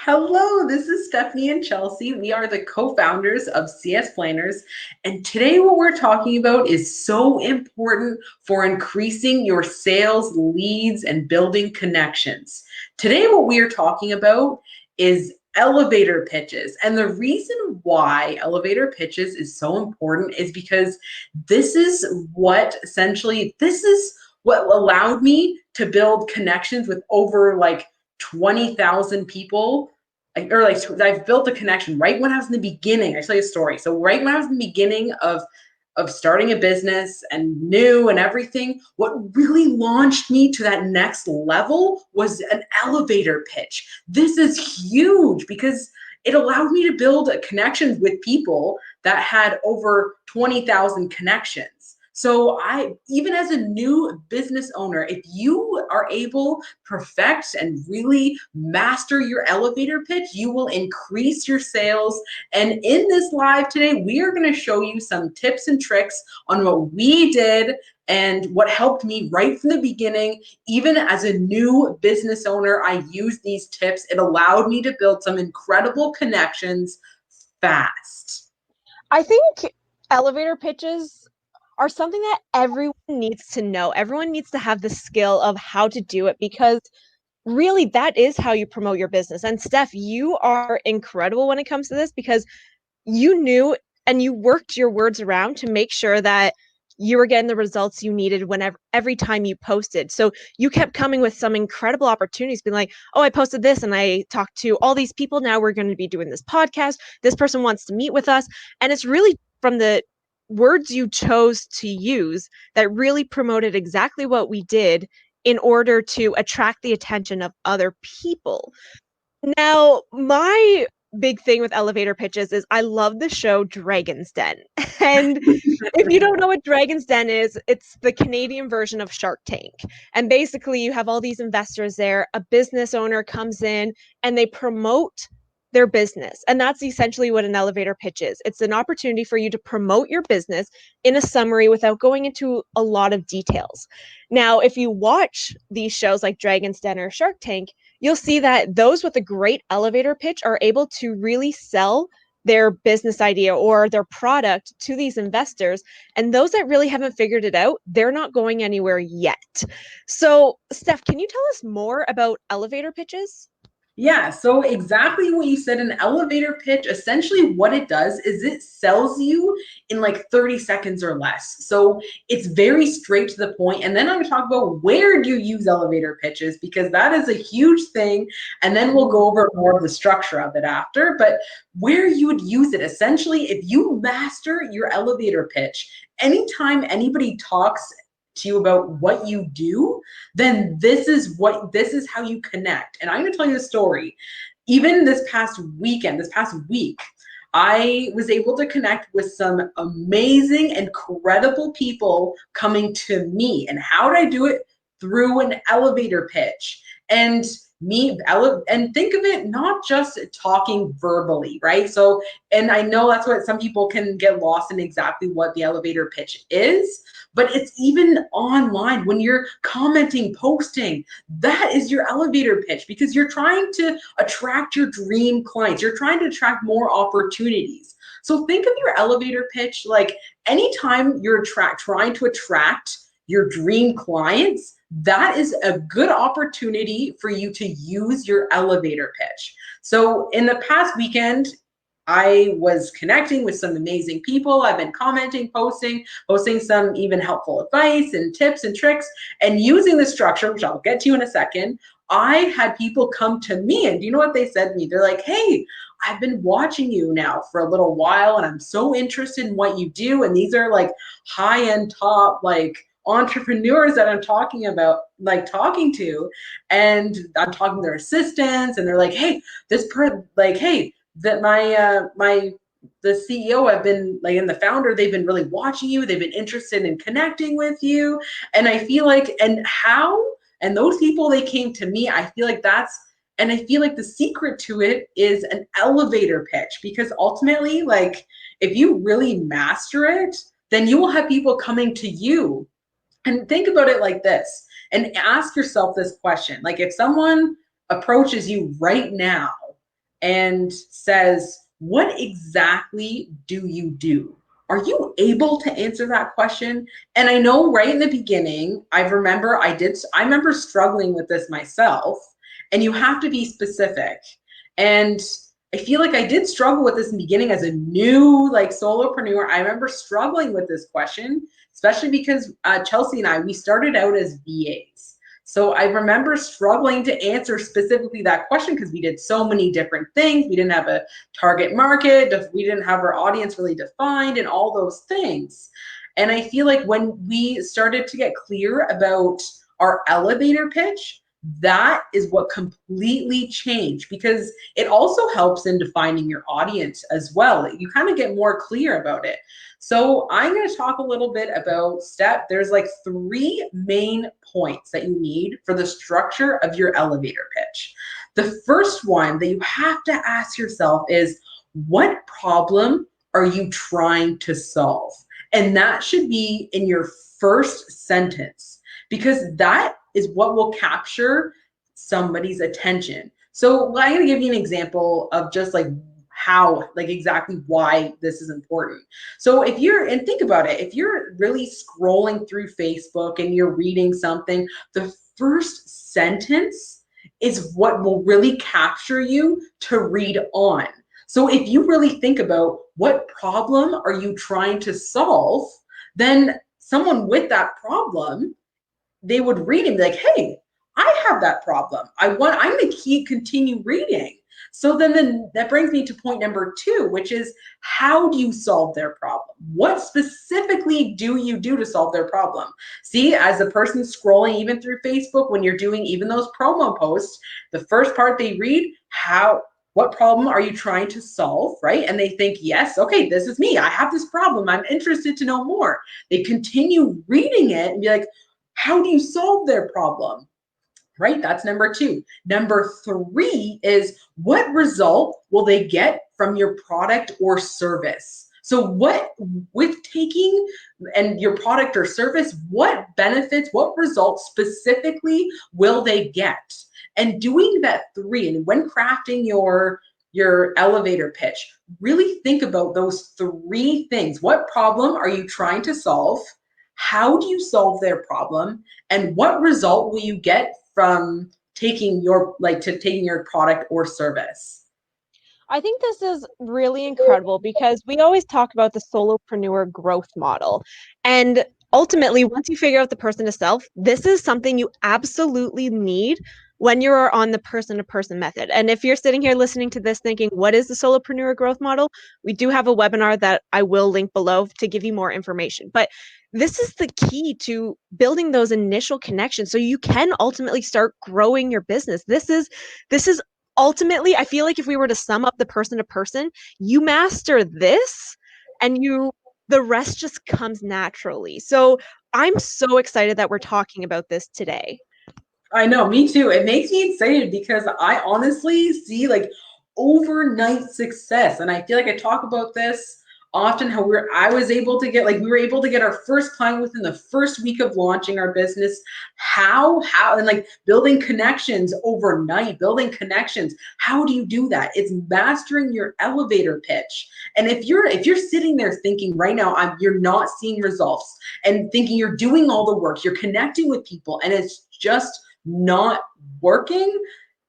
Hello, this is Stephanie and Chelsea. We are the co-founders of CS Planners, and today what we're talking about is so important for increasing your sales leads and building connections. Today what we are talking about is elevator pitches. And the reason why elevator pitches is so important is because this is what allowed me to build connections with over like 20,000 people, or like I've built a connection right when I was in the beginning. I tell you a story. So right when I was in the beginning of starting a business and new and everything, what really launched me to that next level was an elevator pitch. This is huge because it allowed me to build connections with people that had over 20,000 connections. So even as a new business owner, if you are able to perfect and really master your elevator pitch, you will increase your sales. And in this live today, we are going to show you some tips and tricks on what we did and what helped me right from the beginning. Even as a new business owner, I used these tips. It allowed me to build some incredible connections fast. I think elevator pitches are something that everyone needs to know. Everyone needs to have the skill of how to do it because really that is how you promote your business. And Steph, you are incredible when it comes to this because you knew and you worked your words around to make sure that you were getting the results you needed whenever every time you posted. So you kept coming with some incredible opportunities, being like, oh, I posted this and I talked to all these people. Now we're going to be doing this podcast. This person wants to meet with us. And it's really from the words you chose to use that really promoted exactly what we did in order to attract the attention of other people. Now, my big thing with elevator pitches is I love the show Dragon's Den. And if you don't know what Dragon's Den is, it's the Canadian version of Shark Tank. And basically, you have all these investors there. A business owner comes in and they promote their business. And that's essentially what an elevator pitch is. It's an opportunity for you to promote your business in a summary without going into a lot of details. Now, if you watch these shows like Dragon's Den or Shark Tank, you'll see that those with a great elevator pitch are able to really sell their business idea or their product to these investors. And those that really haven't figured it out, they're not going anywhere yet. So, Steph, can you tell us more about elevator pitches? Yeah, so exactly what you said, an elevator pitch, essentially what it does is it sells you in like 30 seconds or less. So it's very straight to the point. And then I'm gonna talk about where do you use elevator pitches, because that is a huge thing. And then we'll go over more of the structure of it after. But where you would use it, essentially, if you master your elevator pitch, anytime anybody talks to you about what you do, then this is how you connect. And I'm going to tell you a story. Even this past week, I was able to connect with some amazing, incredible people coming to me. And how did I do it? Through an elevator pitch. And and think of it not just talking verbally, right? So, and I know that's what some people can get lost in, exactly what the elevator pitch is, but it's even online when you're commenting, posting, that is your elevator pitch, because you're trying to attract your dream clients. You're trying to attract more opportunities. So think of your elevator pitch like anytime you're trying to attract your dream clients, that is a good opportunity for you to use your elevator pitch. So in the past weekend, I was connecting with some amazing people. I've been commenting, posting some even helpful advice and tips and tricks, and using the structure, which I'll get to in a second. I had people come to me, and do you know what they said to me? They're like, hey, I've been watching you now for a little while, and I'm so interested in what you do. And these are like high-end top, like entrepreneurs that I'm talking to, and I'm talking to their assistants, and they're like, hey, hey, that the CEO have been like, and the founder, they've been really watching you. They've been interested in connecting with you. And I feel like, and those people, they came to me. I feel like the secret to it is an elevator pitch, because ultimately, like, if you really master it, then you will have people coming to you. And think about it like this, and ask yourself this question. Like, if someone approaches you right now and says, what exactly do you do? Are you able to answer that question? And I know right in the beginning, I remember struggling with this myself, and you have to be specific. And I feel like I did struggle with this in the beginning as a new like solopreneur. I remember struggling with this question, especially because Chelsea and we started out as VAs. So I remember struggling to answer specifically that question because we did so many different things. We didn't have a target market. We didn't have our audience really defined and all those things. And I feel like when we started to get clear about our elevator pitch, that is what completely changed, because it also helps in defining your audience as well. You kind of get more clear about it. So I'm going to talk a little bit about there's like 3 main points that you need for the structure of your elevator pitch. The first one that you have to ask yourself is, what problem are you trying to solve? And that should be in your first sentence, because that is what will capture somebody's attention. So I'm going to give you an example of just like how, like exactly why this is important. So and think about it, if you're really scrolling through Facebook and you're reading something, the first sentence is what will really capture you to read on. So if you really think about what problem are you trying to solve, then someone with that problem, they would read and be like, hey, I have that problem. I'm going to continue reading. So then that brings me to point number 2, which is, how do you solve their problem? What specifically do you do to solve their problem? See, as a person scrolling even through Facebook, when you're doing even those promo posts, the first part they read, what problem are you trying to solve, right? And they think, yes, okay, this is me. I have this problem. I'm interested to know more. They continue reading it and be like, how do you solve their problem? Right? That's number 2. Number 3 is, what result will they get from your product or service? So with taking and your product or service, what benefits, what results specifically will they get? And doing that 3, and when crafting your elevator pitch, really think about those 3 things. What problem are you trying to solve? How do you solve their problem? And what result will you get from taking your product or service? I think this is really incredible because we always talk about the solopreneur growth model. And ultimately, once you figure out the person to self, this is something you absolutely need when you're on the person-to-person method. And if you're sitting here listening to this thinking, what is the solopreneur growth model? We do have a webinar that I will link below to give you more information. But this is the key to building those initial connections so you can ultimately start growing your business. This is ultimately, I feel like if we were to sum up the person to person, you master this and the rest just comes naturally. So I'm so excited that we're talking about this today. I know, me too. It makes me excited because I honestly see like overnight success. And I feel like I talk about this often, how we were able to get our first client within the first week of launching our business. How and like building connections overnight, building connections. How do you do that? It's mastering your elevator pitch. And if you're sitting there thinking right now, you're not seeing results, and thinking you're doing all the work, you're connecting with people, and it's just not working,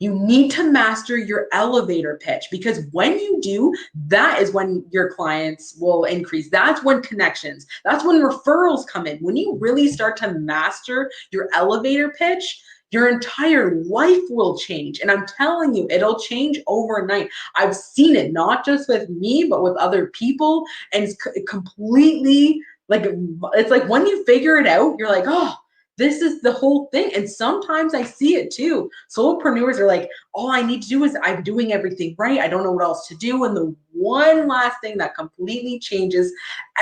you need to master your elevator pitch, because when you do, that is when your clients will increase. That's when connections, that's when referrals come in. When you really start to master your elevator pitch, your entire life will change. And I'm telling you, it'll change overnight. I've seen it, not just with me, but with other people. And it's completely like, it's like when you figure it out, you're like, oh, this is the whole thing. And sometimes I see it too. Solopreneurs are like, all I need to do is I'm doing everything right. I don't know what else to do. And the one last thing that completely changes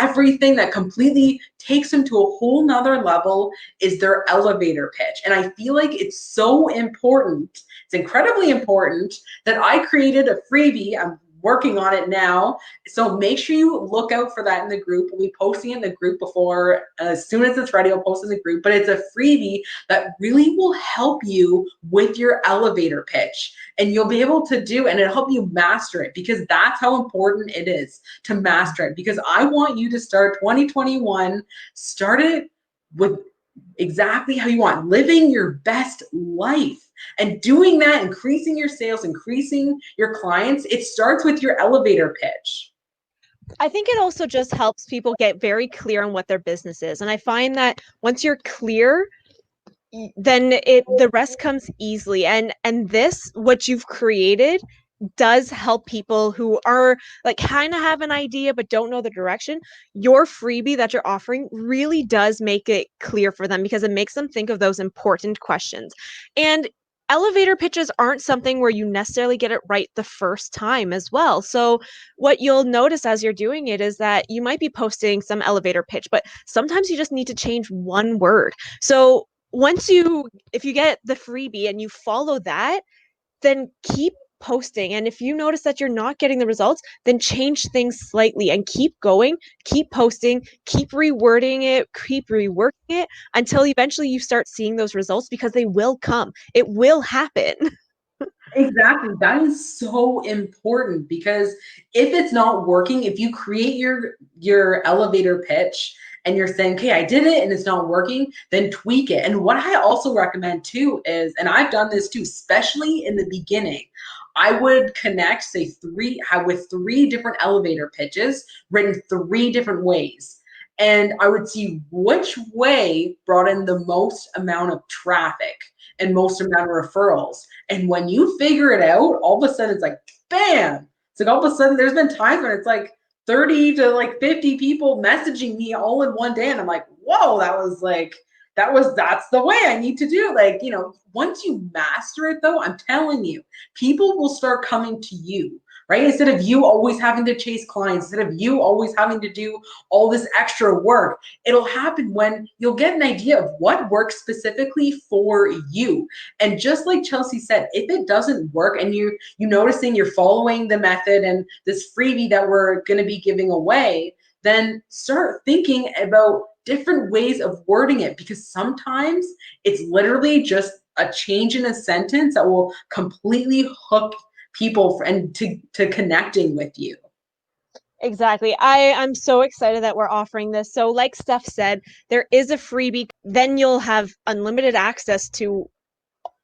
everything, that completely takes them to a whole nother level, is their elevator pitch. And I feel like it's so important. It's incredibly important that I created a freebie. I'm working on it now. So make sure you look out for that in the group. We'll be posting it in the group before, as soon as it's ready, I'll post it in the group. But it's a freebie that really will help you with your elevator pitch. And you'll be able to do, and it'll help you master it, because that's how important it is to master it. Because I want you to start 2021, start it with exactly how you want, living your best life. And doing that, increasing your sales, increasing your clients, it starts with your elevator pitch. I think it also just helps people get very clear on what their business is. And I find that once you're clear, then the rest comes easily. And this, what you've created, does help people who are like kind of have an idea but don't know the direction. Your freebie that you're offering really does make it clear for them, because it makes them think of those important questions. And elevator pitches aren't something where you necessarily get it right the first time as well. So what you'll notice as you're doing it is that you might be posting some elevator pitch, but sometimes you just need to change one word. So if you get the freebie and you follow that, then keep posting. And if you notice that you're not getting the results, then change things slightly and keep going, keep posting, keep rewording it, keep reworking it until eventually you start seeing those results, because they will come. It will happen. Exactly. That is so important, because if it's not working, if you create your elevator pitch and you're saying, okay, I did it and it's not working, then tweak it. And what I also recommend too is, and I've done this too, especially in the beginning, I would connect, say, with three different elevator pitches written three different ways. And I would see which way brought in the most amount of traffic and most amount of referrals. And when you figure it out, all of a sudden it's like, bam! It's like all of a sudden there's been times when it's like 30 to like 50 people messaging me all in one day. And I'm like, whoa, that's the way I need to do. Like, once you master it though, I'm telling you, people will start coming to you, right? Instead of you always having to chase clients, instead of you always having to do all this extra work, it'll happen when you'll get an idea of what works specifically for you. And just like Chelsea said, if it doesn't work and you noticing you're following the method and this freebie that we're going to be giving away, then start thinking about different ways of wording it, because sometimes it's literally just a change in a sentence that will completely hook people and to connecting with you. Exactly. I'm so excited that we're offering this. So like Steph said, there is a freebie. Then you'll have unlimited access to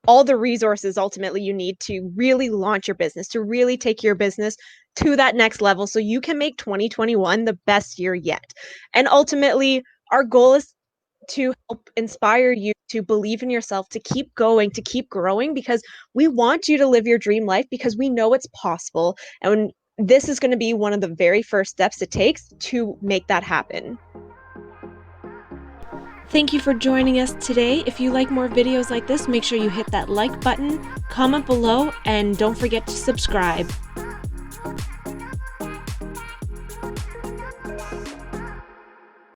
all the resources ultimately you need to really launch your business, to really take your business to that next level, so you can make 2021 the best year yet. And ultimately, our goal is to help inspire you to believe in yourself, to keep going, to keep growing, because we want you to live your dream life, because we know it's possible. And this is going to be one of the very first steps it takes to make that happen. Thank you for joining us today. If you like more videos like this, make sure you hit that like button, comment below, and don't forget to subscribe.